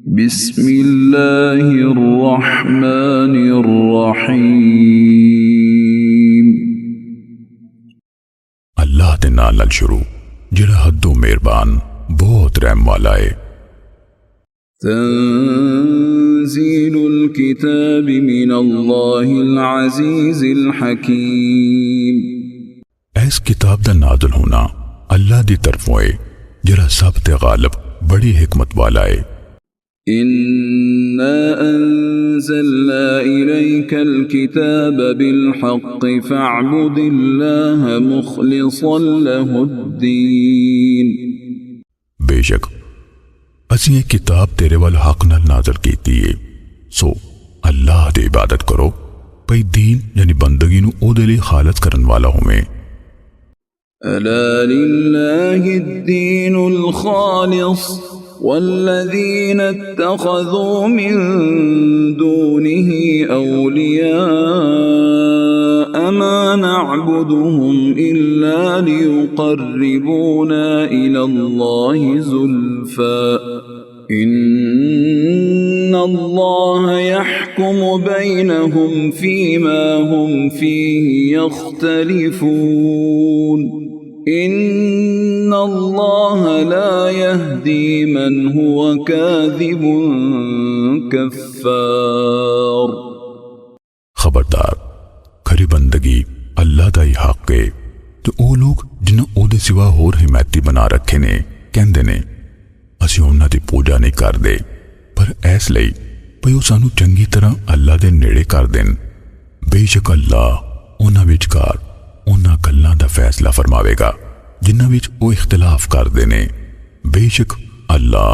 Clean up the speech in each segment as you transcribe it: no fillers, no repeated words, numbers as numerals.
बिस्मिल्लाहिर्रहमानिर्रहीम। अल्लाह दे नाल नाल शुरू जिहड़ा हद्दों मेहरबान बहुत रहम वाला है। तंज़ीलुल किताबि मिनल्लाहिल अज़ीज़िल हकीम। इस किताब दा नाज़िल होना अल्लाह दी तरफों है जिहड़ा सब ते गालिब बड़ी हिकमत वाला है। इन्ना अंज़लना इलैकल किताब बिलहक़्क़ि फ़अब्दुल्लाह मुख़लिसन लहुद्दीन। बेशक असीं ये किताब तेरे वाल हक नाल नाज़िल कीती है, सो अल्लाह दी इबादत करो भई दीन यानी बंदगी नूं ओहदे लई खालस करन वाला होवे। अला लिल्लाहिद्दीनुल खालिस वल्लज़ीना इत्तख़ज़ू मिन दूनिही औलिया मा नअबुदुहुम इल्ला लियुक़र्रिबूना इलल्लाहि ज़ुल्फ़ा इन्नल्लाह यहकुमु बैनहुम फ़ीमा हुम फ़ीहि यख्तलिफ़ून इन्नल्लाह ला यहदी मन हुवा काज़िबुन कफ़्फ़ार। खबरदार खरी बंदगी अल्लाह दा ही हक है। तो वो लोग जिन्हों ओहदे सिवा होर हिमैती बना रखे ने कहंदे ने असीं उन्हां दी पूजा नहीं करदे, पर इस लई भई वो सानू चंगी तरह अल्लाह दे नेड़े कर देन। बेशक अल्लाह उन्हां विचकार उन्हां गल्लां दा फैसला फरमावेगा जिन्हां विच वो इख्तिलाफ करदे ने। बेशक अल्लाह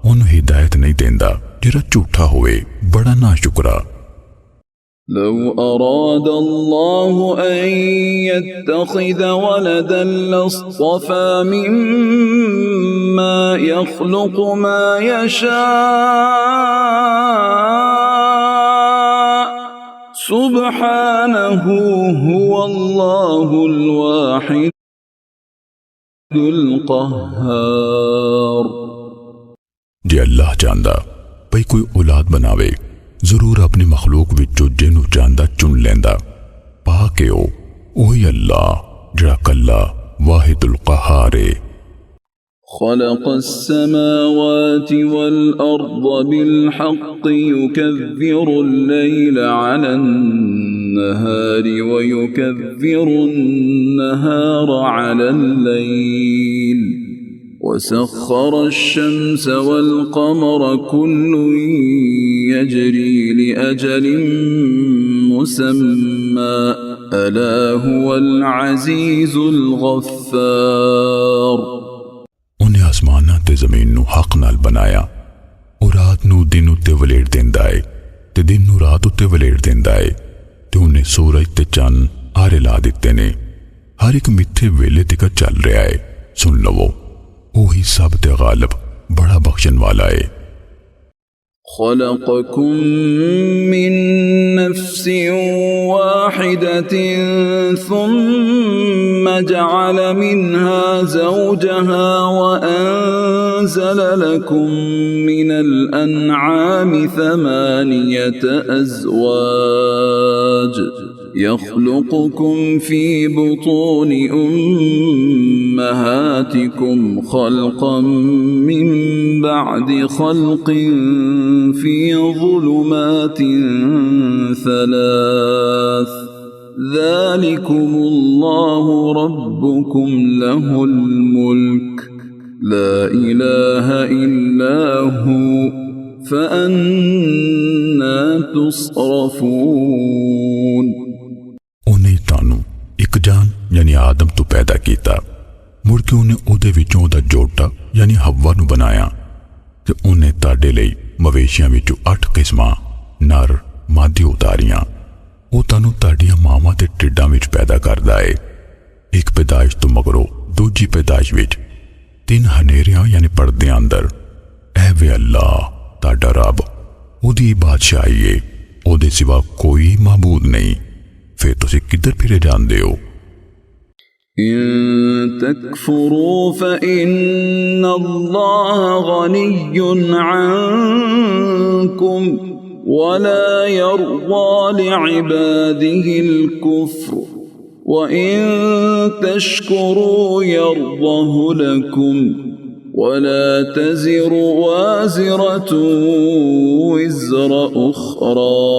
उन्हें हिदायत नहीं देंदा जिहड़ा झूठा होवे बड़ा नाशुकरा। लौ अराद अल्लाहु अन यत्तखिज़ वलदन लस्तफ़ा मिम्मा यख्लुक़ु मा यशा सुब्हानहु हुवल्लाहुल वाहिदुल क़ह्हार। जे अल्लाह चाहता भई कोई औलाद बनावे जरूर अपनी मखलूक विचों जिन्हों चाहता चुन लेंदा। पाके ओही अल्लाह जिहड़ा कल्ला वाहिदुल क़ह्हार है। ख़लक़स्समावाति वल अर्ज़ बिलहक़्क़ि युकव्विरुल लैला अलन्नहारि व युकव्विरुन नहारा अलल लैल वसख्खर अश-शम्स वल क़मर कुल्लुन यजरी लिअजलिन मुसम्मा अला हुवल अज़ीज़ुल गफ़्फ़ार। उन्हें आसमाना ते जमीन नू हक नाल बनाया और रात नू दिन उत्ते वलेट देंदा है ते दिन नू रात उत्ते वलेट देंदा है ते उन्हें सूरज ते चंद आरे ला दिते ने। हर एक मिथे वेले तक चल रहा है। सुन लवो ओही सब ते गालिब बड़ा बख्शण वाला है। खलक़कुम मिन नफ्सिन वाहिदतिन सुम्मा जअल मिन्हा ज़ौजहा व अंज़ल लकुम मिनल अन्आमि थमानियत अज़वाज यख़्लुक़ुकुम फ़ी बुतूनि उम्महातिकुम ख़ल्क़न मिन बअदि ख़ल्क़िन फ़ी ज़ुलुमातिन सलास ज़ालिकुमुल्लाहु रब्बुकुम लहुल मुल्क ला इलाहा इल्ला हु फ़अन्ना तुस्रफ़ून। उन्हें तानू एक जान यानी आदम तो पैदा किया, मुड़ के उन्हें उहदे विचों दा जोटा यानी हव्वा नू बनाया ते उन्हें ताडे लई मवेशियां विचों 8 किस्मां नर मादी उतारियां। वो तानू ताडियां मावां ते टिड्डां विच पैदा करदा है। एक पैदाइश तो मगरों दूजी पैदाइश विच 3 हनेरियां यानी पर्दियां अंदर। ऐ वे अल्लाह ताडा रब ओदी बादशाही है, ओदे सिवा कोई माबूद नहीं। फिर तुसी किधर फिरे जांदे हो? إن تكفروا فإن الله غني عنكم ولا يرضى لعباده الكفر وإن تشكروا يرضه لكم ولا تزر وازرة وزر أخرى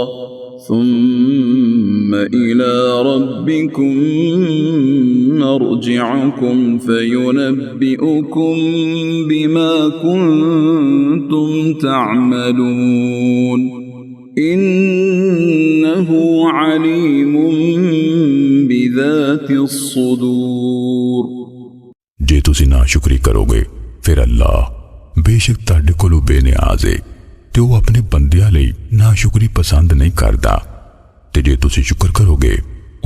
ثم إلى ربكم مرجعكم فينبئكم بما كنتم تعملون إنه عليم بذات الصدور। जे तुसी नाशुक्री करोगे फिर अल्लाह बेशक तुहाडे कोलों बेनियाज़ है ते वो अपने बंदियां लई नाशुक्री पसंद नहीं करदा ते जे तुसी शुक्र करोगे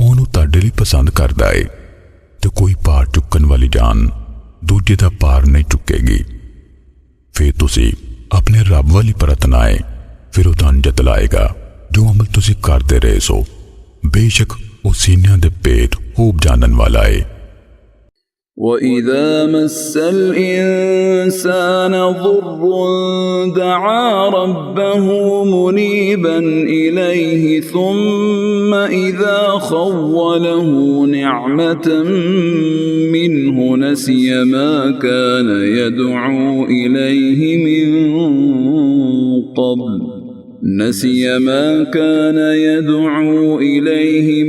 ओनू तुहाडे लई पसंद करदा है ते कोई पार चुकन वाली जान दूजे दा पार नहीं चुकेगी। फिर तुसी अपने रब वाली परतन आए फिर वो तुहानू जतलाएगा जो अमल तुसी करते रहे सो बेशक वो सीनियां दे पेट खूब जानन वाला है। وَإِذَا مَسَّ الْإِنسَانَ ضُرٌّ دَعَا رَبَّهُ مُنِيبًا إِلَيْهِ ثُمَّ إِذَا خَوَّلَهُ نِعْمَةً مِّنْهُ نَسِيَ مَا كَانَ يَدْعُو إِلَيْهِ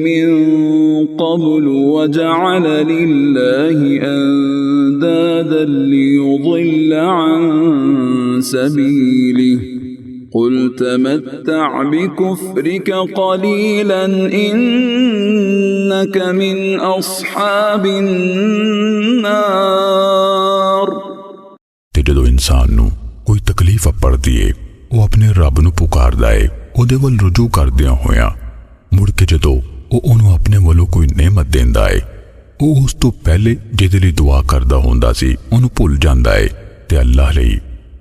من قبل وجعل لله أندادا ليضل عن سبيله قل تمتع بكفرك قليلا إنك من أصحاب النار। ते जदों इंसान नू कोई तकलीफ पड़दी है वो अपने रब नू पुकारदा है ओदे वल रुजू करदियां होया मुड़ के जदों वो ओनू अपने वालों कोई नेमत देंदा है वो उस तो पहले जिहदे लई दुआ करदा हुंदा सी ओनू भुल जांदा है ते अल्लाह लई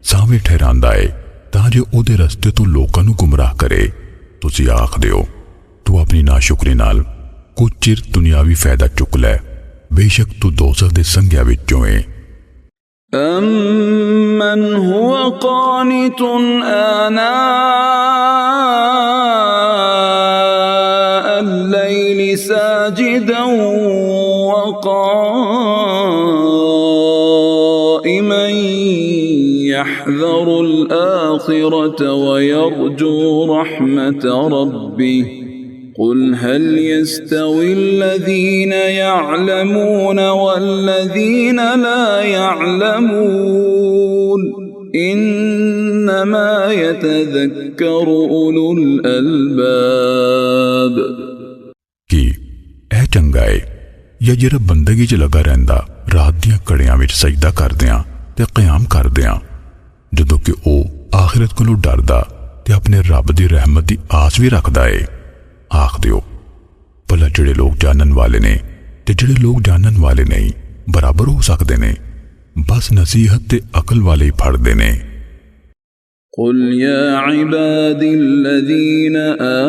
सावे ठहरांदा है तां जे ओदे रस्ते तो लोकां नू गुमराह करे। तुसी आखदे हो तू अपनी नाशुक्री नाल कुछ चिर दुनियावी फायदा चुक लै बेशक तू दोज़ख दे संघिया विचों है। أَمَّنْ هُوَ قَانِتٌ آنَاءَ اللَّيْلِ سَاجِدًا وَقَائِمًا يَحْذَرُ الْآخِرَةَ وَيَرْجُو رَحْمَةَ رَبِّهِ قُلْ هَلْ يَسْتَوِي الَّذِينَ يَعْلَمُونَ وَالَّذِينَ لَا يَعْلَمُونَ إِنَّمَا يَتَذَكَّرُ أُولُو الْأَلْبَابِ। कि ऐ चंगा है या जिहड़ा बंदगी च लगा रहिंदा रात दियां कड़ियां विच सजदा करदियां ते क़याम करदियां जदों कि ओ आखिरत कोलों डरदा ते अपने रब दी रहमत दी आस भी रखदा है। आख दियो भला जिहड़े लोग जानन वाले ने ते जिहड़े लोग जानन वाले नहीं बराबर हो सकते ने बस नसीहत ते अकल वाले ही फड़दे ने। قل يا عبادي الذين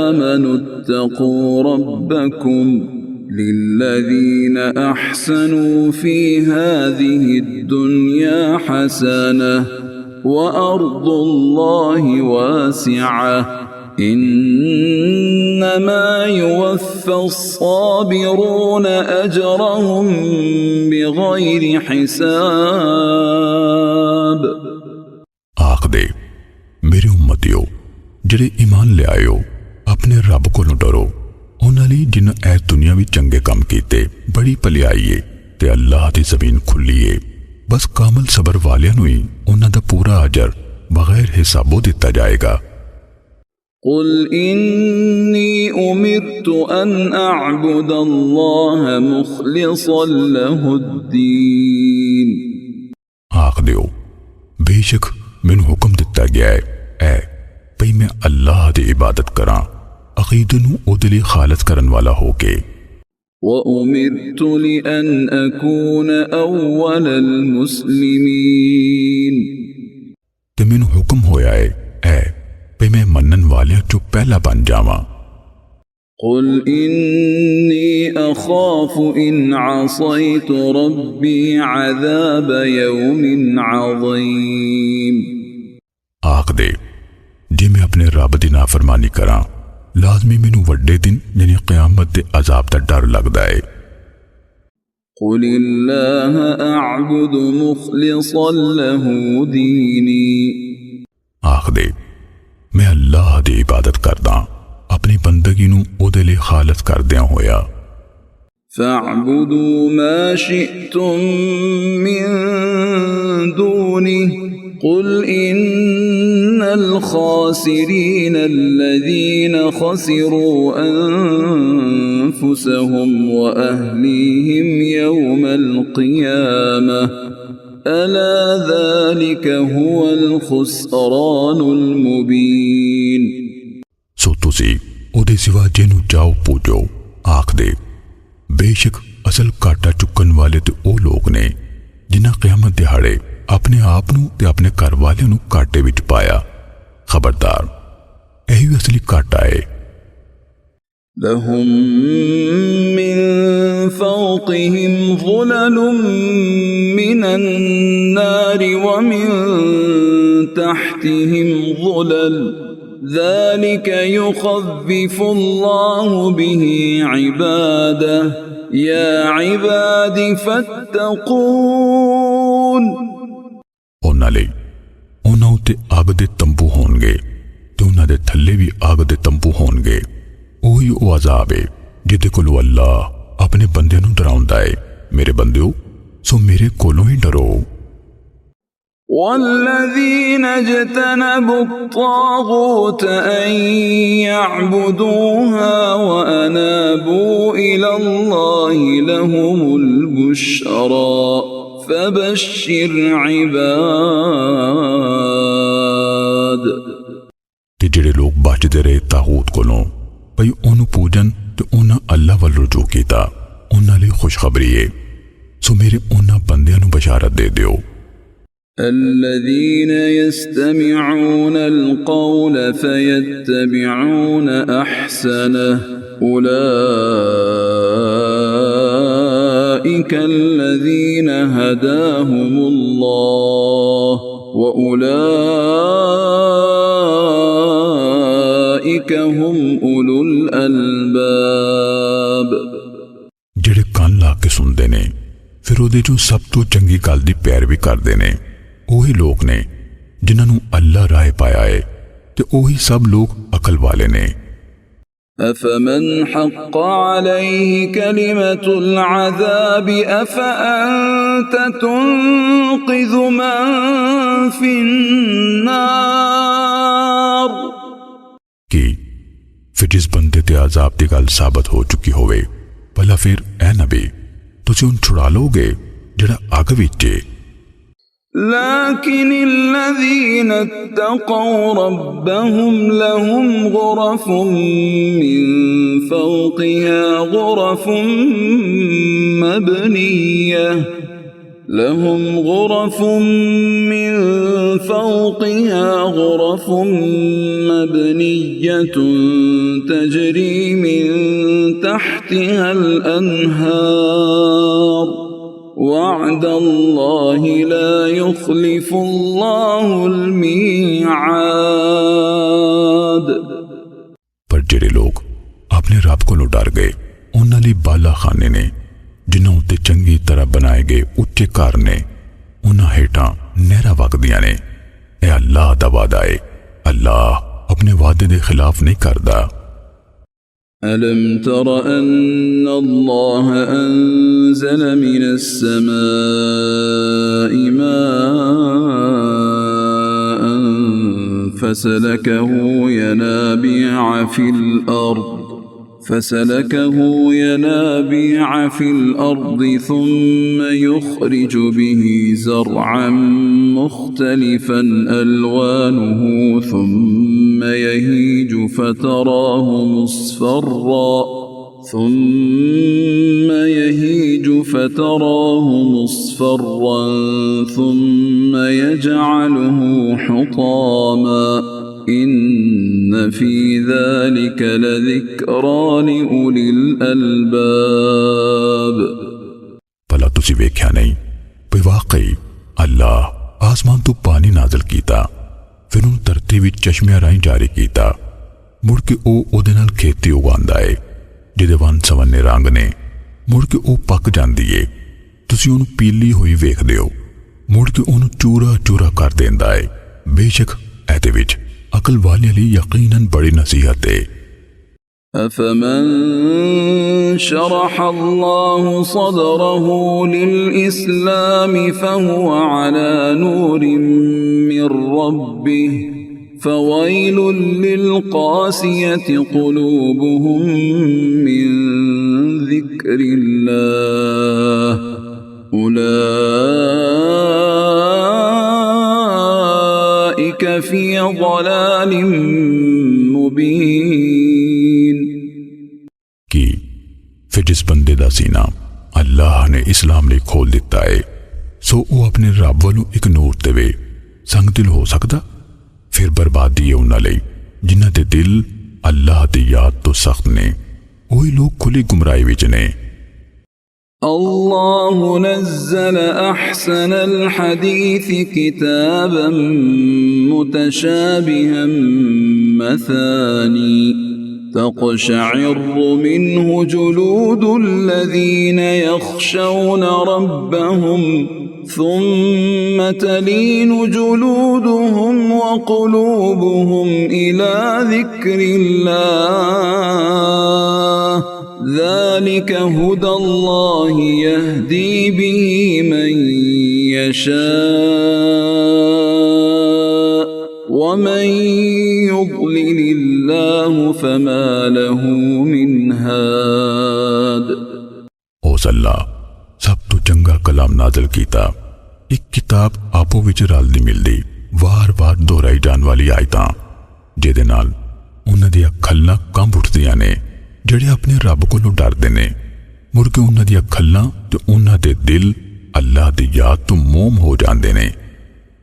آمنوا اتقوا ربكم للذين أحسنوا في هذه الدنيا حسنة وأرض الله واسعة إنما يوفى الصابرون أجرهم بغير حساب। आख दे मेरे उम्मतियों जिहड़े ईमान ले आयो अपने रब कोलों डरो उन्हां लई जिन्हां ऐ दुनिया विच चंगे काम कीते बड़ी भलाई है ते अल्लाह दी ज़मीन खुली है बस कामल सबर वालियां नूं ही उन्हां दा पूरा अजर बगैर हिसाबों दिता जाएगा। قل إني أمرت أن أعبد الله مخلصا له الدين। आख दियो बेशक मैनू हुक्म दिता गया है ऐ भई मैं अल्लाह दी इबादत करां अकीदे नूं उहदे लई खालिस करन वाला होके। وأمرت لأن أكون أول المسلمين। ते मैनू हुक्म होया है ऐ भई मैं मनन वालियां चों पहला बन जावां। قل إني أخاف إن عصيت ربي عذاب يوم عظيم आख दे जे मैं अपने रब दी नाफरमानी करा लाजमी मैनू वड्डे दिन यानी क़यामत दे अजाब दा डर लगदा है। قل الله أعبد مخلصا له ديني आख दे मैं अल्लाह दी इबादत करदा अपनी बंदगी नू ओदे लिए खालस करदियां होया। فاعبدوا ما شئتم من دونه قل إن الخاسرين الذين خسروا أنفسهم وأهليهم يوم القيامة ألا ذلك هو الخسران المبين सो तुसी ओदे सिवा जिन्नू जाओ पूजो आख दे बेशक असल काटा चुकन वाले तो ओ लोग ने जिन्हां क़यामत दिहाड़े अपने आप नू ते अपने घर वाले नू काटे विच पाया। खबरदार यही असली काटा है। لهم من فوقهم ظلل من النار ومن تحتهم ظلل ذلك يخفف الله به عباده يا عباد فاتقون उन्हां लई उन्हां उत्ते अग दे तंबू होणगे ते उन्हां दे थल्ले भी अग दे तंबू होणगे। ओही ओ अजाब है जिहदे कोलों अल्लाह अपने बंदे नू डराउंदा है। मेरे बंदिओ सो मेरे कोलों ही डरो। والذين اجتنبوا الطاغوت أن يعبدوها وأنابوا إلى الله لهم البشرى فبشر عباد ते जिहड़े लोग बचदे रहे तागूत कोलों भई ओनू पूजन ते उन्हां अल्लाह वल रुजू कीता उन्हां लई खुशखबरी है। सो मेरे उन्हां बंदियां नू बशारत दे दिओ الذين يستمعون القول فيتبعون أحسنه أولئك الذين هداهم الله وأولئك هم أولو الألباب जिहड़े कान ला के सुनते ने फिर ओदे चों सब तो चंगी गल दी पैरवी करते ने ओही लोग ने जिन्हां नू अल्लाह राह पाया है ते ओही सब लोग अकल वाले ने। أفمن حق عليه كلمة العذاب أفأنت تنقذ من في النار कि फिर जिस बंदे ते अजाब दी गल साबित हो चुकी होवे भला फिर ऐ नबी तुसी उन छुड़ा लोगे जिहड़ा अग विच है। لكن الذين اتقوا ربهم لهم غرف من فوقها غرف مبنية لهم غرف من فوقها غرف مبنية تجري من تحتها الأنهار وعد الله لا يخلف الله الميعاد पर जिहड़े लोग अपने रब कोलों डर गए उन्हां लई बाला खाने ने जिन्हां उत्ते चंगी तरह बनाए गए उच्चे घर ने उन्हां हेठां नहरां वगदियां ने। ए अल्लाह दा वादा है अल्लाह अपने वादे दे खिलाफ नहीं करदा। ألم تر أن الله أنزل من السماء ماء فسلكه ينابيع في الأرض ثم يخرج به زرعا مختلفا ألوانه ثم يهيج فتراه مصفرا ثم يجعله حطاما इन्न फी ज़ालिक लज़िक्रा लिउलिल अलबाब। भला तुसी वेख्या नहीं भी वाकई अल्लाह आसमान तो पानी नाजल कीता, फिर उन धरती विच चश्मियां राहीं जारी कीता, मुड़ के ओहदे नाल खेती उगांदा है जिहदे वन सवन्ने रंग ने, मुड़ के ओह पक जांदी है, तुसी उहनूं पीली होई वेखदे हो, मुड़ के उहनूं चूरा चूरा कर देंदा है। बेशक इहदे विच अकल वालियां लई यकीनन बड़ी नसीहत है। अफमन शरह अल्लाहु सदरहु लिल इस्लाम फहुवा अला नूरिन मिर रब्बिह फवैलुल लिल क़ासियति क़ुलूबुहुम मिन ज़िक्रिल्लाह उलाइक फ़ी ज़लालिम मुबीन। कि फिर जिस बंदे दा सीना अल्लाह ने इस्लाम लिए खोल दिता है, सो वो अपने रब वालों एक नूर देवे, संग दिल हो सकदा? फिर बर्बादी है उन्हां लई जिन्हां दे दिल अल्लाह दी याद तो सख्त ने, वही लोग खुली गुमराही विच ने। अल्लाहु नज़्ज़ल अहसनल हदीस किताबन मुतशाबिहन मसानी तक़शअर्रु मिन्हु जुलूदुल्लज़ीन यख़शौन रब्बहुम ثم تلين جلودهم وقلوبهم إلى ذكر الله ذلك هدى الله يهدي به من يشاء ومن يضلل الله فما له من هاد। ओ अल्लाह सब तो चंगा कलाम नाजल कीता, एक किताब आपो विच रलदी मिलदी वार वार दोहराई जान वाली आयतां जिहदे नाल उन्हां दी खल्लां कंब उठदियां ने जिहड़े अपने रब कोलों डरदे ने, मुड़ के उन्हां दी खल्लां ते उन्हां दे दिल अल्लाह दी याद तो मोम हो जांदे ने।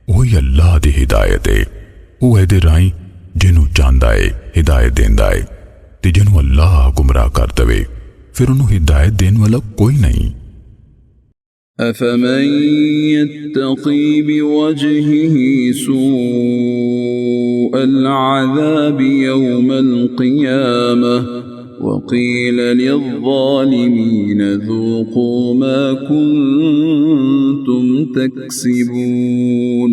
वही अल्लाह दी हिदायत है, वो इहदे राहीं जिन्हों चाहता है हिदायत देंदा है, ते जिन्हों अल्लाह गुमराह कर दवे फिर उन्होंने हिदायत देने वाला कोई नहीं। अफमन यत्तक़ी बिवजहिही सूअल अज़ाबि यौमल क़ियामह वक़ील लिज़्ज़ालिमीन ज़ूक़ू मा कुन्तुम तक्सिबून।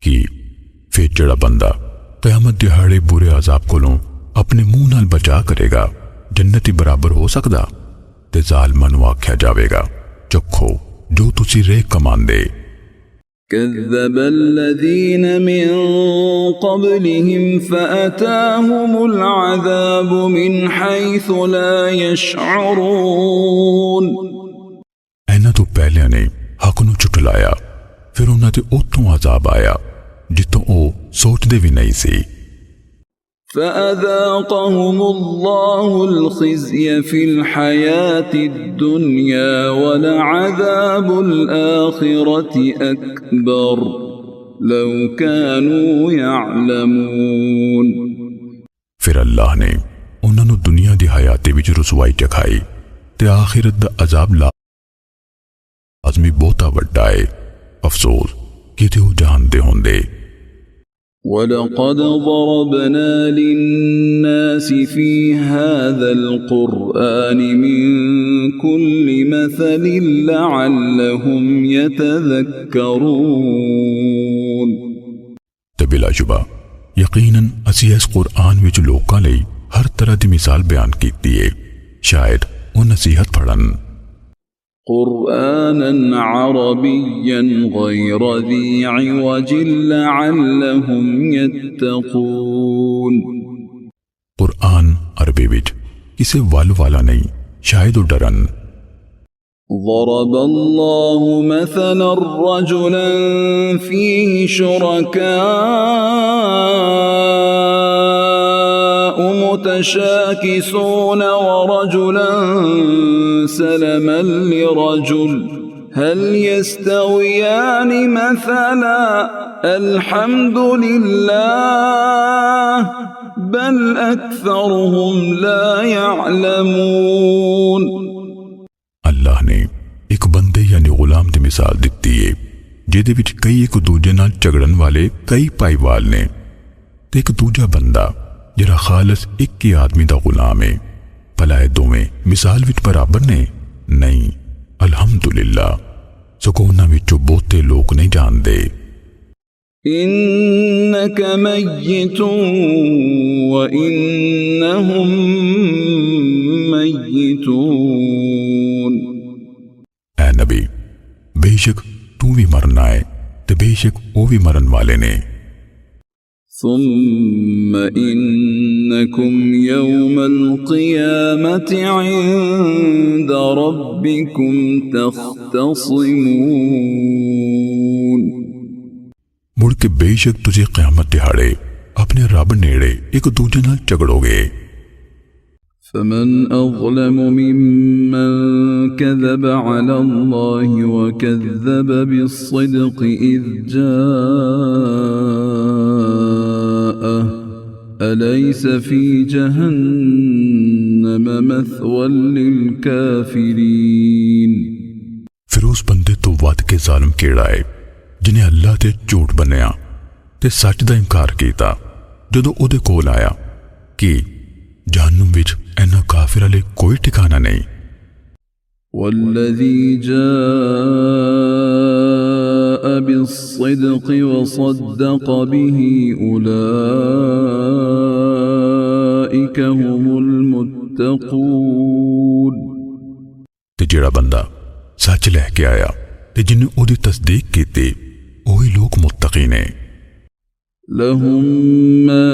कि फिर जड़ा बंदा क़यामत दिहाड़े बुरे अज़ाब कोलों अपने मुंह नाल बचा करेगा, जन्नती बराबर हो सकदा? ते ज़ालिमां नूं आख्या जावेगा, चखो जो तुसी रेख कमांदे। कज़्ज़बल्लज़ीन मिन क़ब्लिहिम फ़अताहुमुल अज़ाबु मिन हैसु ला यशअरून। इन्हां तो पहले ने हक नूं झुठलाया, फिर उन्हां ते उत्तों अज़ाब आया जितों ओ सोचदे भी नहीं सी। फ़अज़ाक़हुमुल्लाहुल ख़िज़्य फ़िल हयातिद दुनिया वलअज़ाबुल आख़िरति अकबर लौ कानू यअलमून। फिर अल्लाह ने उन्हां नूं दुनिया दी हयाती विच रुसवाई चखाई ते आखिरत दा अज़ाब लाज़मी बहुता वड्डा है। अफसोस कि ते ओ जानदे होंदे। वलक़द ज़रबना लिन्नास फ़ी हाज़ल क़ुरआन मिन कुल्लि मसलिन लअल्लहुम यतज़क्करून। ते बिलाशुबा यकीनन असी इस कुरआन विच लोकां लई हर तरह दी मिसाल बयान कीती है, शायद वो नसीहत फड़न। क़ुरआनन अरबिय्यन गैर ज़ी इवज लअल्लहुम यत्तक़ून। कुरआन अरबी विच किसे वल वाला नहीं, शायद वो डरन। ضرب الله مثلا رجلا فيه شركاء متشاكسون ورجلا سلما لرجل هل يستويان مثلا الحمد لله بل أكثرهم لا يعلمون अल्लाह ने एक बंदे यानी गुलाम दी मिसाल दिती है जिहदे विच कई एक दूजे नाल झगड़न वाले कई भाईवाल ने ते एक दूजा बंदा जिहड़ा खालिस एक ही आदमी दा गुलाम है भला ये दोवें मिसाल विच बराबर ने नहीं अल्हम्दुलिल्लाह सगों उन्हां विचों बहुते लोग नहीं जानदे إنك ميت وإنهم ميتون ऐ नबी बेशक तू भी मरना है ते बेशक वो भी मरन वाले ने ثم إنكم يوم القيامة عند ربكم تختصمون मुड़ के बेशक तुझे क़यामत दिहाड़े अपने रब नेड़े एक दूजे नाल झगड़ोगे فمن أظلم ممن كذب على الله وكذب بالصدق إذ جاءه أليس في جهنم مثوى للكافرين फिर उस बंदे तो वध के जालिम केड़ा है जिन्हें अल्लाह ते झूठ बन्निया ते सच दा इनकार कीता जदों ओदे कोल आया कि जहन्नुम विच इन्हां काफिरां लई कोई ठिकाना नहीं والذي جاء بالصدق وصدق به أولئك هم المتقون ते जेड़ा बंदा सच लैके आया ते जिन्हें ओदी तस्दीक कीती ओही लोग मुत्तकी ने لهم ما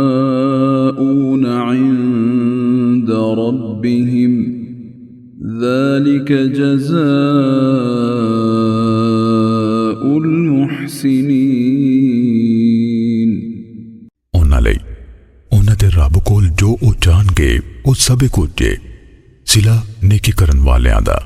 يشاءون عند ربهم ذلك جزاء المحسنين उन्हां लई उन्हां दे रब कोल जो ओ चाहणगे ओ सब कुछ जे सिला नेकी करन वालियां दा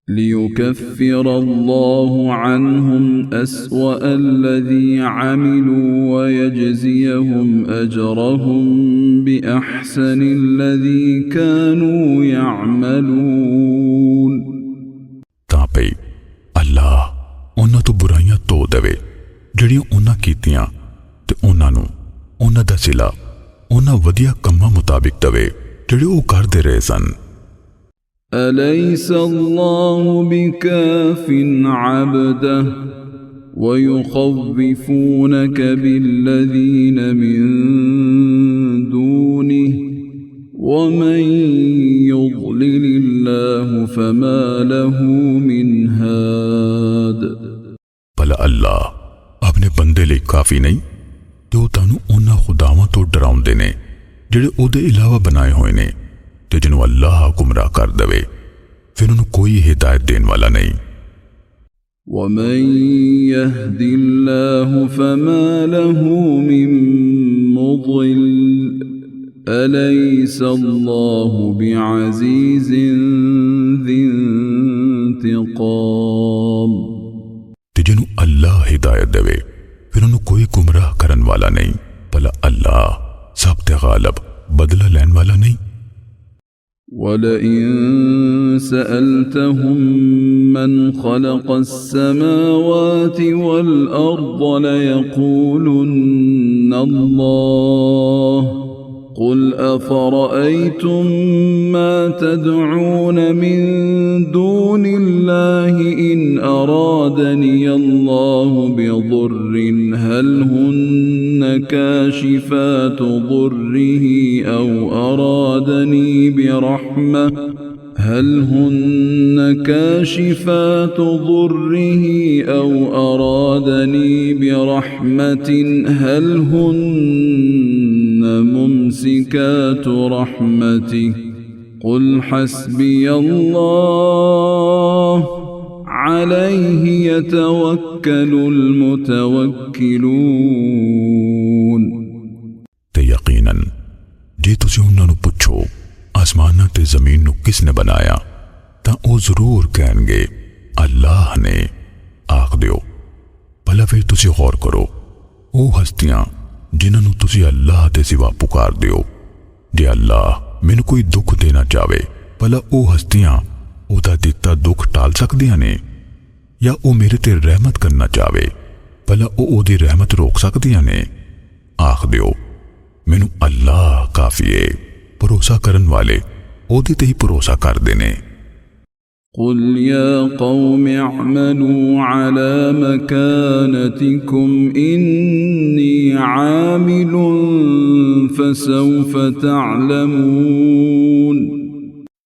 ليكفر الله عنهم أسوأ الذي عملوا ويجزيهم أجرهم بأحسن الذي كانوا يعملون तापे अल्लाह उन्हां तो बुराइयां धो देवे जिहड़ियां उन्हां कीतियां ते उन्हां नूं उन्हां दा सिला उन्हां वधिया कम्मां मुताबिक देवे जिहड़े ओ करदे रहे सन أليس الله بكاف عبده ويخوفونك بالذين من دونه ومن يضلل الله فما له من هاد भला अल्लाह अपने बंदे लिए काफी नहीं जो तानू उन्हां खुदावां तो डराउंदे ने जिहड़े ओदे इलावा बनाए हुए ने ते जिन्हों अल्लाह गुमराह कर देवे फिर उन्हें कोई हिदायत देने वाला नहीं ومن يهد الله فما له من مضل أليس الله بعزيز ذي انتقام ते जिन्हों अल्लाह हिदायत देवे फिर उन्हें कोई गुमराह करन वाला नहीं भला अल्लाह सब ते गालिब बदला लैन वाला नहीं ولئن سألتهم من خلق السماوات والأرض ليقولن الله قل أفرأيتم ما تدعون من دون الله إن أرادني الله بضر هل هن كاشفات ضره أو أرادني برحمة هل هن كاشفات ضره أو أرادني برحمة هل هن ممسكات رحمته قل حسبي الله عليه يتوكل المتوكلون ते यकीनन जे तुसीं उन्हां नूं पुछो आसमानां ते ज़मीन नूं किसने बनाया, तां ओह जरूर कहणगे अल्लाह ने। आख दिओ भला फिर तुसी गौर करो, ओह हस्तियां जिन्हां नूं तुसी अल्लाह दे सिवा पुकारदे हो, जे अल्लाह मैनूं कोई दुख देना चाहे, भला ओह हस्तियां ओहदा दिता दुख टाल सकदियां ने? या ओह मेरे ते रहमत करना चाहे, भला ओह ओहदी रहमत रोक सकदियां ने? आख दिओ मैनूं अल्लाह काफी है, भरोसा करन वाले ओहदे ते ही भरोसा करदे ने। قل يا قوم اعملوا على مكانتكم إني عامل فسوف تعلمون।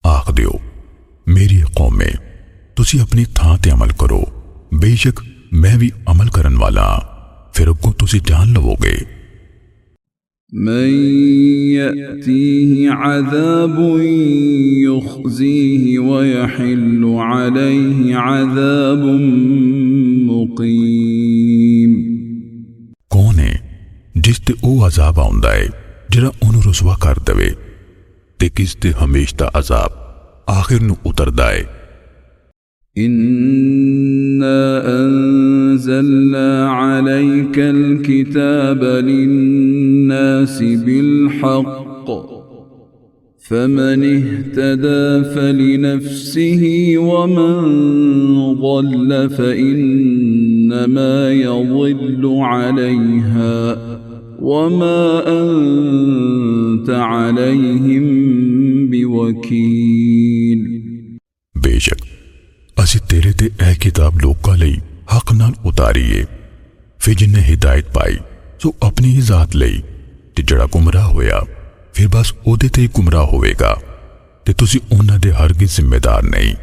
आख दिओ मेरी कौमे तुसी अपनी थां ते अमल करो, बेशक मैं भी अमल करन वाला, फिर अगों तुसी जान लवोगे। من يأتيه عذاب يخزيه ويحل عليه عذاب मुकीम। कौन है जिस ते ओह अजाब आउंदा है जिहड़ा ओनू रुसवा कर देवे, ते किस ते हमेशा अजाब आखिर नू उतरदा है। इन्ना अंज़लना अलैका अलकिताब लिन्नासि बिलहक़्क़ फमन इह्तदा फलिनफ्सिहि वमन ضल फइन्नमा यज़िल्लु अलैहा वमा अंत अलैहिम बिवकील। बेशक असी तेरे ते ए किताब लोकां लई हक नाल उतारीए, फिर जिन्हें हिदायत पाई सो अपनी ही जात लई, ते जड़ा गुमराह होया फिर बस ओदे ते ही गुमराह होवेगा, ते तुसी उन्हां दे हरगिज़ जिम्मेदार नहीं।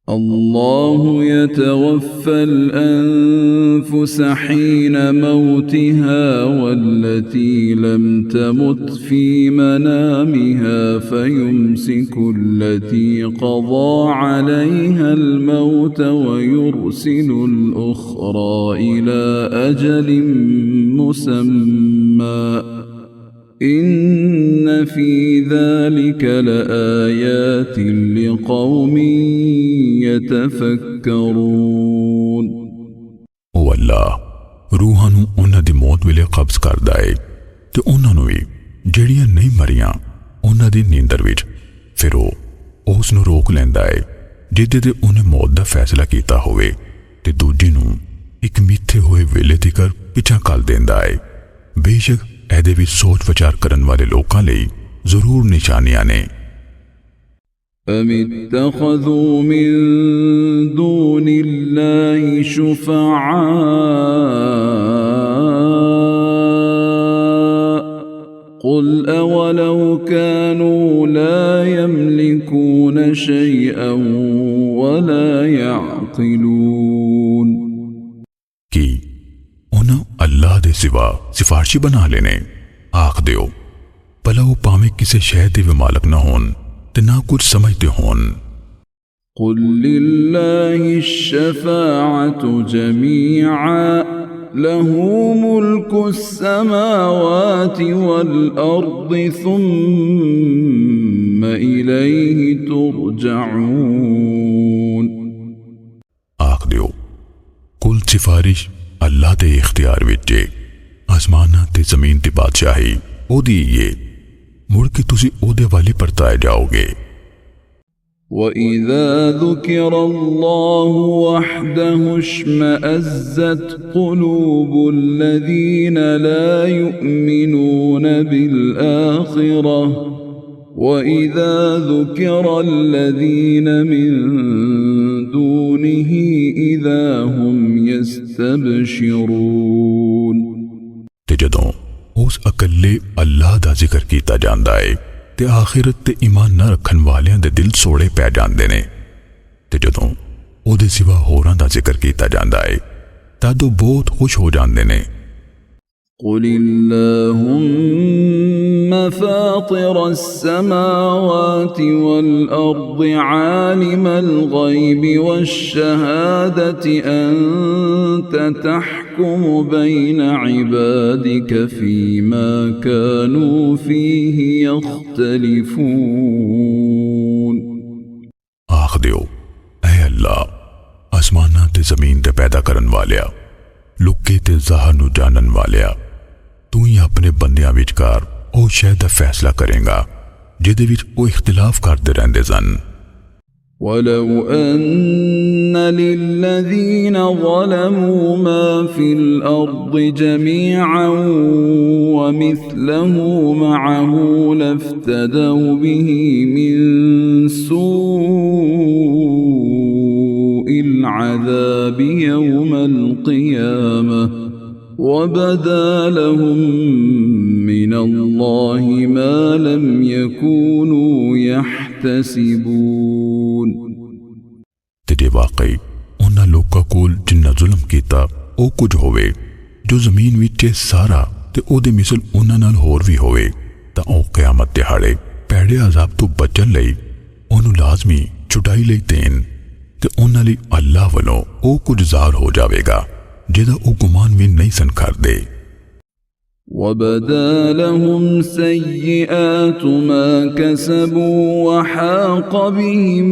अल्लाहु यतवफ़्फ़ल अन्फुसहीन मौतिहा वल्लती लम तमुत फी मनामिहा फयुमसिकुल्लती क़ज़ा अलैहल मौत वयुरसिलुल उख़रा इला अजलिम मुसम्मा इन्न फी ज़ालिक लआयात लिक़ौमिन यतफ़क्करून। ओ अल्लाह रूहां नूं उन्हां दी मौत वेले कब्ज़ करदा है, ते उन्हां नूं भी ਜਿਹੜੀਆਂ नहीं मरियां उन्हां दी नींदर विच, फिर उस नूं रोक लैंदा है जिहदे ते उन्हें मौत दा फैसला कीता होवे, ते दूजी नूं एक मिथे होए वेले तिकर पिछा कल देंदा है। बेशक ऐदे विच सोच विचार करन वाले लोकां लई जरूर निशानियां ने। أم اتخذوا من دون الله شفعاء قل أولو كانوا لا يملكون شيئا ولا يعقلون। कि उन्हां अल्लाह दे सिवा सिफारशी बना लेने। आख दिओ भला वो भावें किसी शय दे भी मालक न होन ते ना कुछ समझते होन। قل لله الشفاعة جميعا له ملك السماوات والأرض ثم إليه ترجعون। आख दिओ कुल सिफारिश अल्लाह दे इख्तियार विच है, आसमानां ते ज़मीन दी बादशाही ओदी है, मुड़ के तुसी ओदे वाले परताए जाओगे। وإذا ذكر الله وحده اشمأزت قلوب الذين لا يؤمنون بالآخرة وإذا ذكر الذين من دونه إذا هم يستبشرون। ते जदों उस अकल्ले अल्लाह दा जिक्र कीता जांदा है ते आखिरत ते ईमान न रखन वालियां दे दिल सोड़े पै जांदे ने, ते जदों ओदे सिवा होरां दा जिक्र कीता जांदा है तां बहुत खुश हो जांदे ने। कुलिल्लाहुम्म फ़ातिरस-समावाति वल-अर्दि आलिमल-ग़ैबि वश-शहादति अंत तहकुमु बैन इबादिक फ़ीमा कानू फ़ीहि यख्तलिफ़ून। आख दियो, ऐ अल्लाह, आसमानां ते ज़मीन ते पैदा करन वालिया, लुके ते ज़ाहर नू जानन वालिया, तू ही अपने बंदियां विचकार ओ शै दा फैसला करेगा जिहदे विच ओ इख्तिलाफ करदे रहंदे सन। वलौ अन्न लिल्लज़ीन ज़लमू मा फ़िल अर्दि जमीअन व मिस्लहु मअहु लफ्तदौ बिही मिन सूइल अज़ाबि यौमल क़ियामह वबदा लहुम मिनल्लाहि मा लम यकूनू यहतसिबून। ते जे वाकई उन्हां लोकां कोल जिन्ना जुल्म कीता ओ कुछ होवे जो जमीन विच सारा ते ओदे मिसल उन्हां नाल होर भी होवे तां ओ क़यामत दिहाड़े पैड़े अज़ाब तो बचन लई ओनू लाज़मी छुटाई लई देन ते उन्हां लई अल्लाह वल्लों ओ कुछ ज़ाहिर हो जावेगा जिहदा ओ गुमान भी नहीं सन करदे। वबदा लहुम सय्यिआतु मा कसबू वहाक़ बिहिम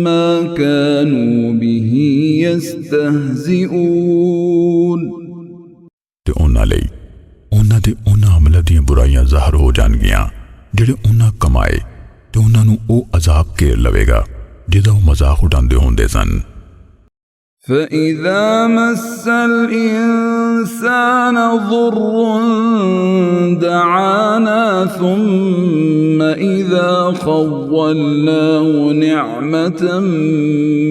मा कानू बिही यस्तहज़िऊन। ते उन्हां लई उन्हां दे उन्हां अमलां दीयां बुराइयां ज़ाहिर हो जाणगियां जिहड़े उन्हां कमाए ते उन्हां नू ओ अज़ाब घेर लवेगा जिहदा ओ मज़ाक उड़ांदे हुंदे सन। फ़इज़ा मस्सल इंसान ज़ुर्रुन दआना थुम्म इज़ा ख़व्वलनाहु निअमतन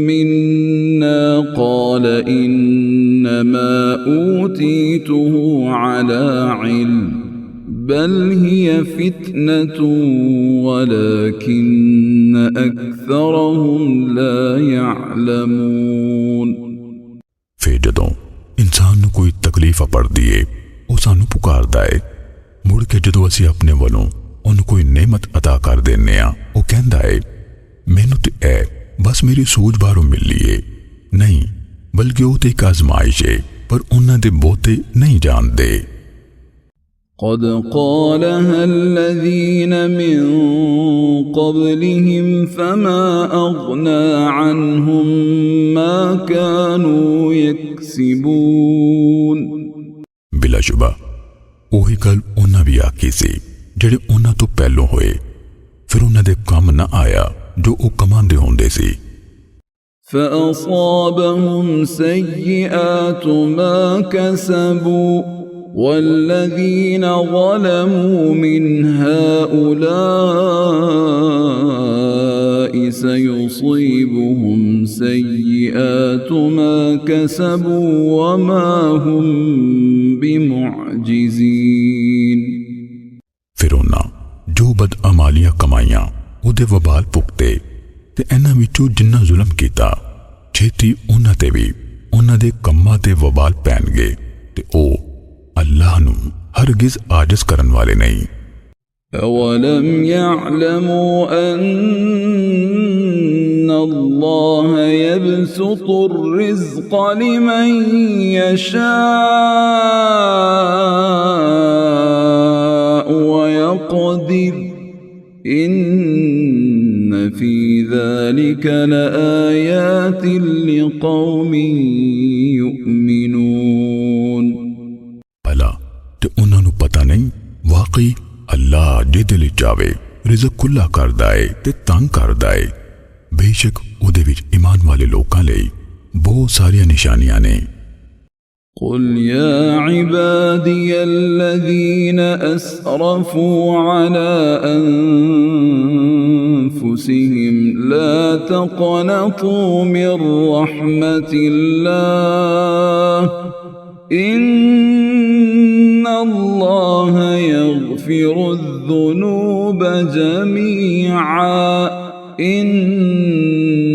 मिन्ना क़ाल इन्नमा ऊतीतुहु अला इल्म बल हिय फ़ितनतुन वलाकिन्न अक्सरहुम ला यअलमून। फिर जदों इंसान नू कोई तकलीफ पड़दी है ओ सानू पुकारदा है, मुड़ के जदों असीं अपने वलों उन्हें कोई नेमत अता कर देने आ ओ कहंदा है मैनू ते ऐ बस मेरी सूझ बारों मिली है, नहीं बल्कि ओ ते एक आज़माइश है पर उन्हां दे बहुते नहीं जानदे। क़द क़ालहा अल्लज़ीन मिन क़ब्लिहिम फ़मा अग़ना अन्हुम मा कानू यक्सिबून। बिलाशुबा ओही गल उन्हां भी आखी सी जिहड़े उन्हां तो पहलों होए, फिर उन्हां दे काम ना आया जो ओ कमांदे हुंदे सी। फ़असाबहुम सय्यिआतु मा कसबू वल्लज़ीन ज़लमू मिन हाउलाइ सयुसीबुहुम सय्यिआतु मा कसबू वमा हुम बिमुअजिज़ीन। फिर उन्हां जो बदअमालियां कमाइयां उहदे वबाल भुगते ते इन्हां विचों जिन्ना जुल्म कीता छेती उन्हां ते भी उन्हां दे कम्मां ते वबाल पैणगे ते ओ अल्लाह नू हरगिज आजिज़ करन वाले नहीं। अवलम यअलमू अन्ना अल्लाह यबसुतुर रिज़्क़ लिमन यशाअ व यक़दिर इन्न फी ज़ालिक लआयातिन लिक़ौमिन युमिनून। भला ते उन्हां नू पता नहीं वाकई अल्लाह जिहदे लई चाहे रिज़्क़ खुला करदा है ते तंग करदा है, बेशक उहदे विच ईमान वाले लोकां लई बहुत सारियां निशानियां ने। कुल या इबादियल्लज़ीन अस्रफू अला अन्फुसिहिम ला तक़नतू मिन रहमतिल्लाह इन्नल्लाह यग़फिरुज़्ज़ुनूब जमीअन इन्नहु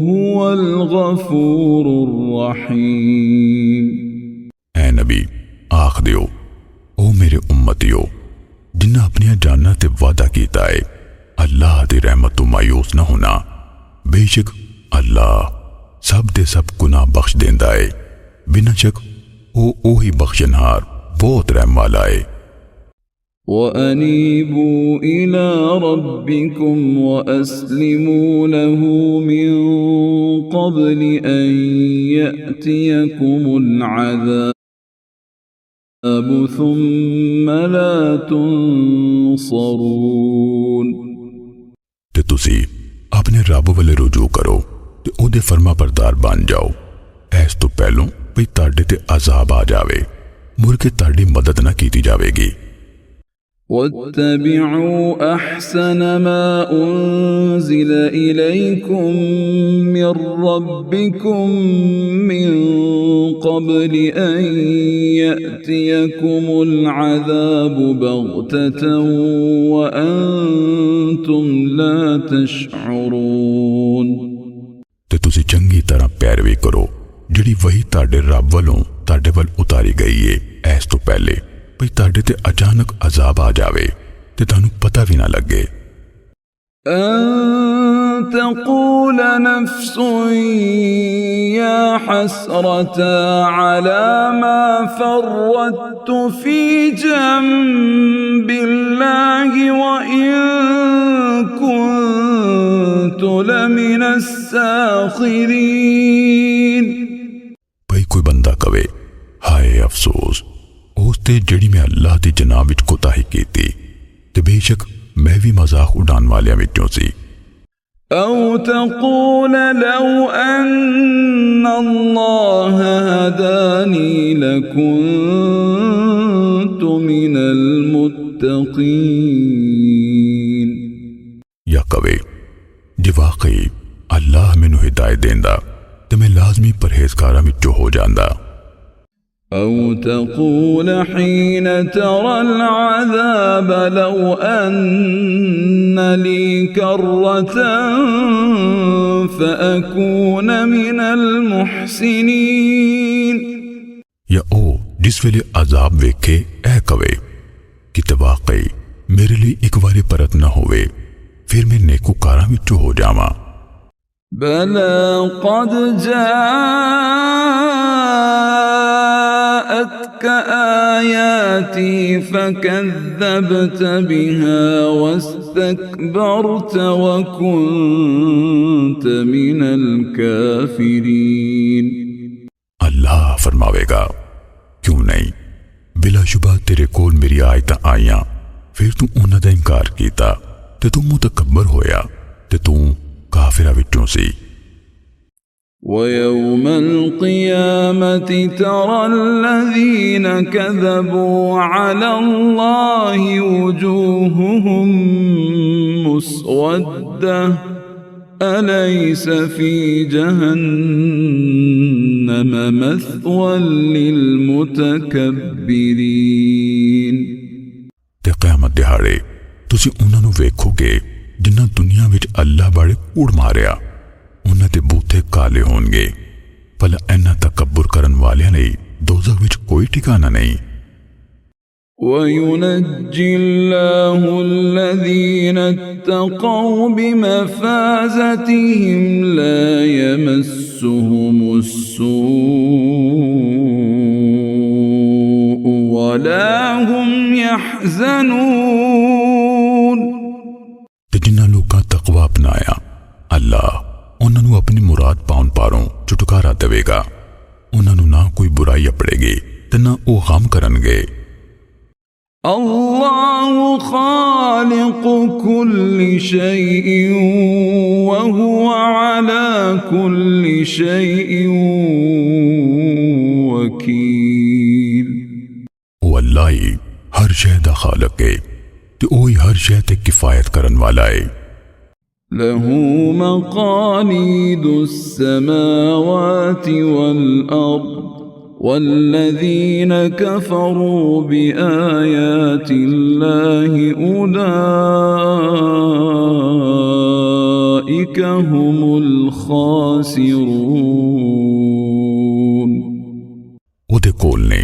हुवल गफ़ूरुर रहीम। ऐ नबी, आख दियो, ओ मेरे उम्मतियो जिन्ना अपनिया जाना ते वादा कीता है, अल्लाह दी रहमत तो मायूस न होना। बेशक अल्लाह सब दे सब गुनाह बख्श देंदा है, बिना शक ओ ही बख्शनहार बहुत रहम वाला है। وأنيبوا إلى ربكم وأسلموا له من قبل أن يأتيكم العذاب ثم لا تنصرون। ते तुसी अपने रब वाले रुजू करो ते ओदे फरमा बरदार बन जाओ, ऐस तो पहलों भई ताड़े ते अजाब आ जावे, मुड़ के ताड़ी मदद ना कीती जावेगी। واتبعوا أحسن ما أنزل إليكم من ربكم من قبل أن يأتيكم العذاب بغتة وأنتم لا تشعرون। ते तुसी चंगी तरह पैरवी करो जिहड़ी वही ताड़े रब वालों ताड़े वल उतारी गई है, ऐस तो पहले भई ताड़े ते अचानक अजाब आ जावे ते तानू पता भी ना लगे। أن تقول نفس يا حسرة على ما فرطت في جنب الله وإن كنت لمن الساخرين। भाई कोई बंदा कवे, हाय अफसोस उस ते जड़ी मैं अल्लाह दी जनाब विच कोताही कीती ते बेशक मैं भी मजाक उड़ान वालियां विचों सी। أو تقول لو أن الله هداني لكنت من المتقين। या कवे जे वाकई अल्लाह मैनू हिदायत देंदा ते मैं लाजमी परहेजगारां विचों हो जांदा। أو تقول حين ترى العذاب لو أن لي كرة فأكون من المحسنين। या ओ जिस वेले अजाब वेखे ऐ कवे कि ते वाकई मेरे लिए एक बारी परत न होवे, फिर मैं नेकूकारां विचों हो जावां। بلى قد جاءتك آياتي فكذبت بها واستكبرت وكنت من الكافرين। अल्लाह फरमावेगा, क्यों नहीं, बिलाशुबा तेरे कोल मेरी आयतां आईयां, फिर तू उन्हां दा इनकार कीता ते तू मुतकब्बर होया ते तू काफिरां विचों सी। ويوم القيامة ترى الذين كذبوا على الله وجوههم مسودة أليس في جهنم مثوى للمتكبرين। ते क़यामत दिहाड़े तुसी उन्हां नू वेखोगे जिन्हां दुनिया विच अल्लाह बारे कूड़ मारिया, उन्हां दे बूथे काले होणगे। भला इन्हां तकब्बुर करन वालियां लई दोज़ख विच कोई ठिकाना नहीं। وينجي الله الذين اتقوا بمفازتهم لا يمسهم السوء ولا هم يحزنون। ते जिन्हां लोकां तकवा अपनाया अल्लाह उन्हां नू अपनी मुराद पाउन पारों छुटकारा देवेगा, उन्हां नू ना कोई बुराई अपड़ेगी ते ना ओ गम करनगे। الله خالق كل شيء وهو على كل شيء وكيل। ओ अल्लाह ही हर शय दा खालिक है ते ओ ही हर शय ते किफायत करन वाला है। له मक़ालीदु السماوات والأرض والذين كفروا بآيات الله أولئك هم الخاسرون। ओदे कोल ने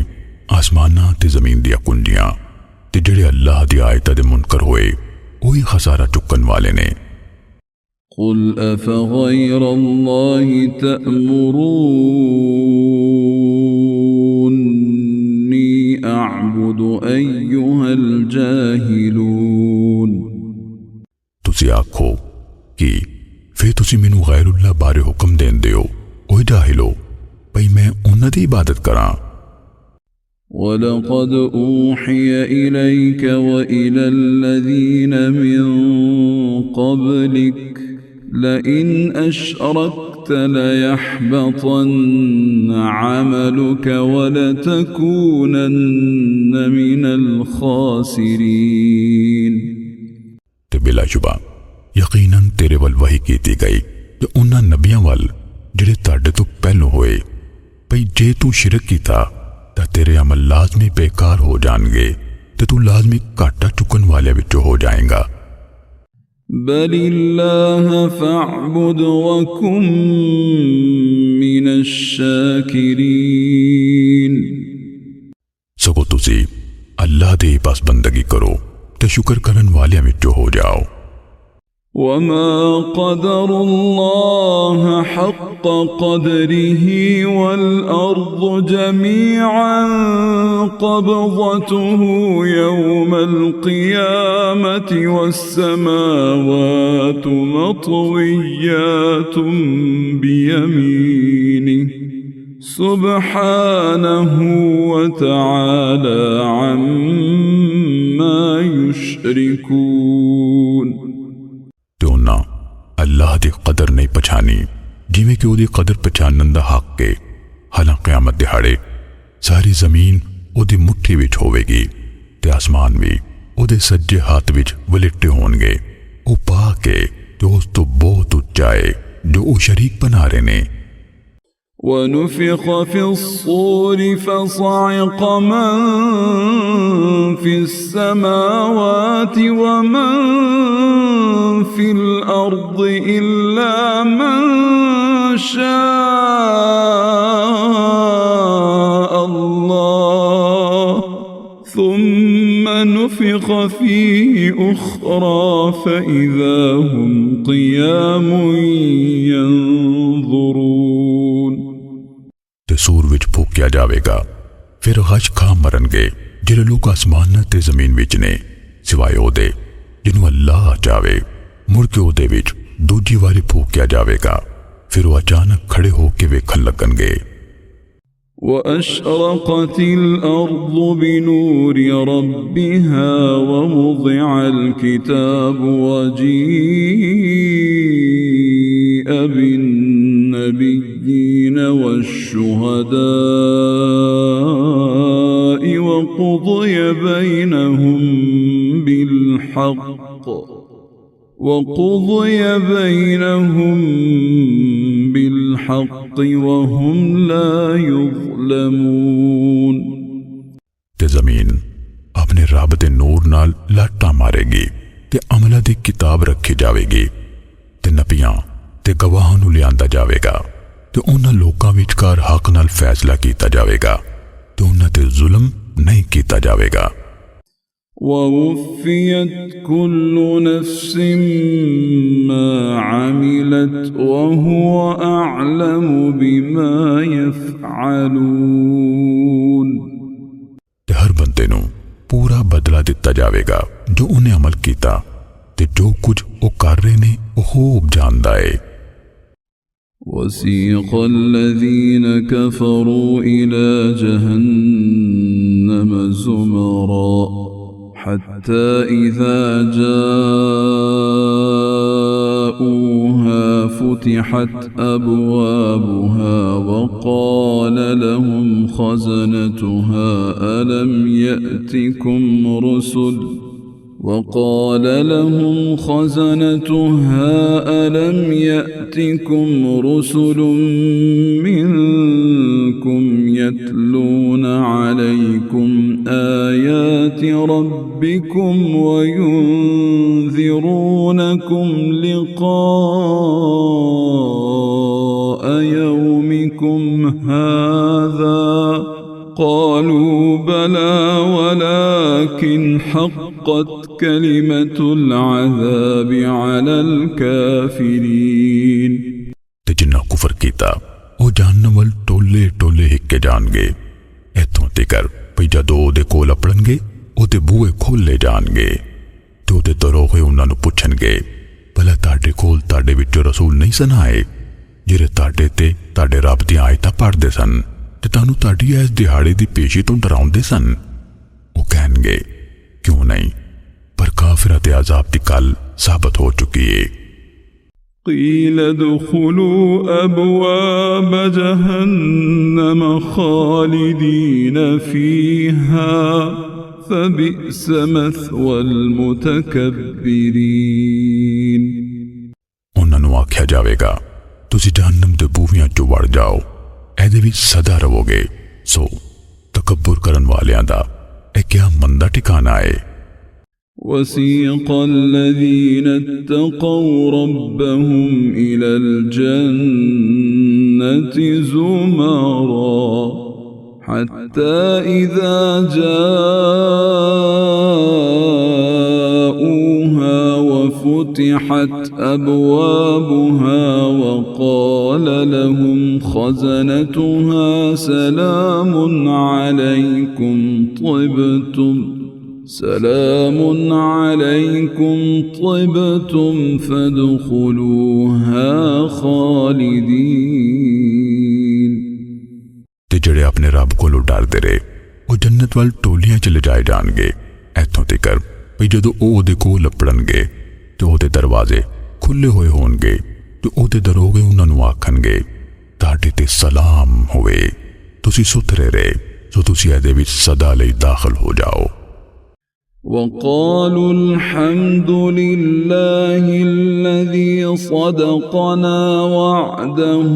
आसमानां ते ज़मीन दियां कुंजियां ते जिहड़े अल्लाह दी आयतां दे मुनकर होए वही खसारा चुकन वाले ने। قل أفغير الله تأمروني أعبد أيها الجاهلون। तुसी आखो कि फिर तुसी मैनू गैरुल्लाह बारे हुक्म देंदे हो ओए जाहिलो भई मैं उन्हां दी इबादत करां। वलक़द ऊहिय इलैक व इलल लज़ीन मिन क़ब्लिक लइन अशरकत लयहबतन्न अमलुक वलतकूनन्न मिनल खासिरीन। ते बिलाशुबा यकीनन तेरे वल वही कीती गई ते उन्हां नबियां वल जिहड़े तुहाडे तो पहलों होए भई जे तू शिरक कीता तां तेरे अमल लाजमी बेकार हो जाणगे ते तू लाजमी घाटा चुकन वाले विचों हो जाएगा। बलिल्लाह फअबुद वकुम मिनश शाकिरीन। सगो तुसी अल्लाह दी बस बंदगी करो ते शुक्र करन वालियां विचों हो जाओ। वमा क़दरुल्लाह हक़्क़ क़दरिही वल अर्ज़ु जमीअन क़ब्ज़तुहु यौमल क़ियामति वस्समावातु मत्विय्यातुन बियमीनिहि सुब्हानहु व तआला अम्मा युश्रिकून। ते उन्हां अल्लाह दी कदर नहीं पछानी जिवें कि ओदी कदर पछानन दा हक के। हालां क़यामत दिहाड़े सारी जमीन ओदी मुट्ठी विच होवेगी ते आसमान भी ओदे सज्जे हाथ विच वलिट्टे होणगे। ओ पाक है जो उस तो बहुत उच्चा है जो ओ शरीक बना रहे ने। वनुफ़िख़ फ़िस्सूरि फ़सअक़ मन फ़िस्समावाति व मन फ़िल अर्ज़ि इल्ला मन शाअ अल्लाह थुम्म नुफ़िख़ फ़ीहि उख़रा फ़इज़ा हुम क़ियामुन यंज़ुरून। ते सूर विच फूकिया जावेगा फिर गश खा मरनगे जिहड़े लोग आसमान ते जमीन विच ने सिवाय ओदे जिन्हों अल्लाह चावे। मुड़ के ओदे विच दूजी वारी फूकिया जावेगा फिर वो अचानक खड़े होके वेखन लगनगे। वअशरक़तिल अर्ज़ु बिनूरि रब्बिहा ववुज़िअल किताबु वजीअ बिन्नबिय्यीन वश्शुहदाኢ वक़ुज़िय बैनहुम बिलहक़ वहुम ला युज़लमून। ते जमीन अपने रब दे नूर नाल लाटा मारेगी ते अमला दी किताब रखी जावेगी ते नबियां ते गवाहां नूं लिआंदा जावेगा ते उन्हां लोकां विचकार हक नाल फैसला कीता जावेगा ते उन्हां ते जुल्म नहीं कीता जावेगा। ववुफ़्फ़ियत कुल्लु नफ्सिन मा अमिलत वहुव अअलमु बिमा यफ़अलून। ते हर बंदे नूं पूरा बदला दिता जावेगा जो उन्हें अमल कीता ते जो कुछ वो कर रहे ने वो खूब जानदा है। वसीक़ अल्लज़ीन कफ़रू इला जहन्नम ज़ुमरा हत्ता इज़ा जाऊहा फुतिहत अबवाबुहा वक़ाल लहुम ख़ज़नतुहा अलम यअतिकुम रुसुल وقال لهم خزنتها ألم يأتكم رسل منكم يتلون عليكم آيات ربكم وينذرونكم لقاء يومكم هذا قالوا بلى ولكن حقت كلمة العذاب على الكافرين ते जिन्ना कुफर कीता ਉਹ ਜਹੰਨਮ ਵੱਲ ਟੋਲੇ ਟੋਲੇ ਹਿੱਕੇ ਜਾਣਗੇ। ਇੱਥੋਂ ਤੀਕਰ ਭਈ ਜਦੋਂ ਉਹਦੇ ਕੋਲ ਅਪੜਨਗੇ ਉਹਦੇ ਬੂਹੇ ਖੋਲੇ ਜਾਣਗੇ ਤੇ ਉਹਦੇ ਦਰੋਗੇ ਉਹਨਾਂ ਨੂੰ ਪੁੱਛਣਗੇ ਭਲਾ ਤੁਹਾਡੇ ਕੋਲ ਤੁਹਾਡੇ ਵਿੱਚੋਂ ਰਸੂਲ ਨਹੀਂ ਸਨ ਆਏ ਜਿਹੜੇ ਤੁਹਾਡੇ ਤੇ ਤੁਹਾਡੇ ਰੱਬ ਦੀਆਂ ਆਇਤਾਂ ਪੜ੍ਹਦੇ ਸਨ ਤੇ ਤੁਹਾਨੂੰ ਤੁਹਾਡੀ ਇਸ ਦਿਹਾੜੇ ਦੀ ਪੇਸ਼ੀ ਤੋਂ ਡਰਾਉਂਦੇ ਸਨ। ਉਹ ਕਹਿਣਗੇ ਕਿਉਂ ਨਹੀਂ, ਪਰ ਕਾਫਰਾਂ ਤੇ ਅਜ਼ਾਬ ਦੀ ਕੱਲ ਸਾਬਤ ਹੋ ਚੁੱਕੀ ਹੈ। قيل ادخلوا أبواب جهنم خالدين فيها فبئس مثوى المتكبرين ਉਹਨਾਂ ਨੂੰ ਆਖਿਆ ਜਾਵੇਗਾ ਤੁਸੀਂ ਜਹੰਨਮ ਦੇ ਬੂਹਿਆਂ ਚੋਂ ਵੜ ਜਾਓ, ਇਹਦੇ ਵਿੱਚ ਸਦਾ ਰਹੋਗੇ। ਸੋ ਤਕੱਬਰ ਕਰਨ ਵਾਲਿਆਂ ਦਾ ਇਹ ਕਿਆ ਮੰਦਾ ਠਿਕਾਣਾ ਹੈ। وسيق الذين اتقوا ربهم إلى الجنة زمرا حتى إذا جاءوها وفتحت أبوابها وقال لهم خزنتها سلام عليكم طبتم فادخلوها خالدين ਤੇ ਜਿਹੜੇ ਆਪਣੇ ਰੱਬ ਕੋਲੋਂ ਡਰਦੇ ਰਹੇ ਉਹ ਜੰਨਤ ਵੱਲ ਟੋਲੀਆਂ ਚ ਲਿਜਾਏ ਜਾਣਗੇ। ਇੱਥੋਂ ਤੀਕਰ ਵੀ ਜਦੋਂ ਉਹ ਉਹਦੇ ਕੋਲ ਲੱਪੜਨਗੇ ਤੇ ਉਹਦੇ ਦਰਵਾਜ਼ੇ ਖੁੱਲੇ ਹੋਏ ਹੋਣਗੇ ਤੇ ਉਹਦੇ ਦਰੋਗੇ ਉਹਨਾਂ ਨੂੰ ਆਖਣਗੇ ਤੁਹਾਡੇ ਤੇ ਸਲਾਮ ਹੋਵੇ, ਤੁਸੀਂ ਸੁਥਰੇ ਰਹੇ, ਸੋ ਤੁਸੀਂ ਇਹਦੇ ਵਿੱਚ ਸਦਾ ਲਈ ਦਾਖਲ ਹੋ ਜਾਓ। وقالوا الحمد لله الذي صدقنا وعده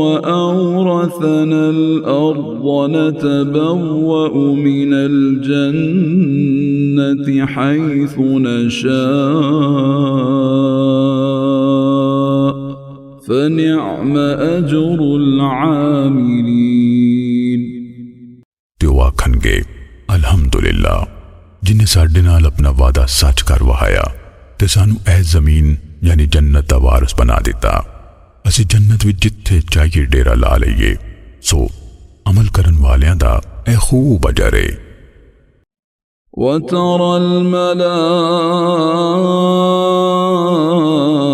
وأورثنا الأرض نتبوأ من الجنة حيث نشاء فنعم أجر العاملين ਤੇ ਉਹ ਆਖਣਗੇ ਅਲਹਮਦੁਲਿਲਾ जिन्हें साडे नाल अपना वादा सच कर वहाया ते सानू ऐ जमीन यानी जन्नत दा वारिस बना दिता। असी जन्नत विच जिथे चाहिए डेरा ला लईए। सो अमल करन वालियां दा ऐ खूब अजर है। وترى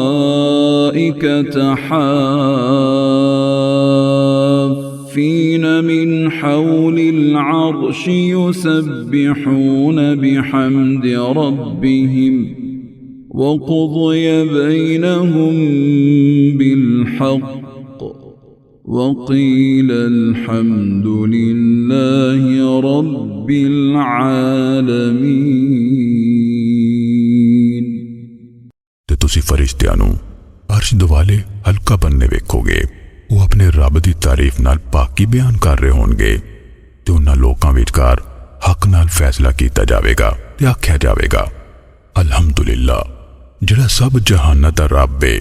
الملائكة حافين من حول العرش يسبحون بحمد ربهم وقضي بينهم بالحق وقيل الحمد لله رب العالمين ਤੇ ਤੁਸੀਂ ਫਰਿਸ਼ਤਿਆਂ ਨੂੰ ਅਰਸ਼ ਦੁਆਲੇ ਹਲਕਾ ਬੰਨੇ ਵੇਖੋਗੇ। ਉਹ ਆਪਣੇ ਰੱਬ ਦੀ ਤਾਰੀਫ ਨਾਲ ਪਾਕੀ ਬਿਆਨ ਕਰ ਰਹੇ ਹੋਣਗੇ ਤੇ ਉਹਨਾਂ ਲੋਕਾਂ ਵਿਚਕਾਰ ਹੱਕ ਨਾਲ ਫੈਸਲਾ ਕੀਤਾ ਜਾਵੇਗਾ ਤੇ ਆਖਿਆ ਜਾਵੇਗਾ ਅਲਹਮਦੁਲਿਲਾ ਜਿਹੜਾ ਸਭ ਜਹਾਨਾਂ ਦਾ ਰੱਬ ਹੈ।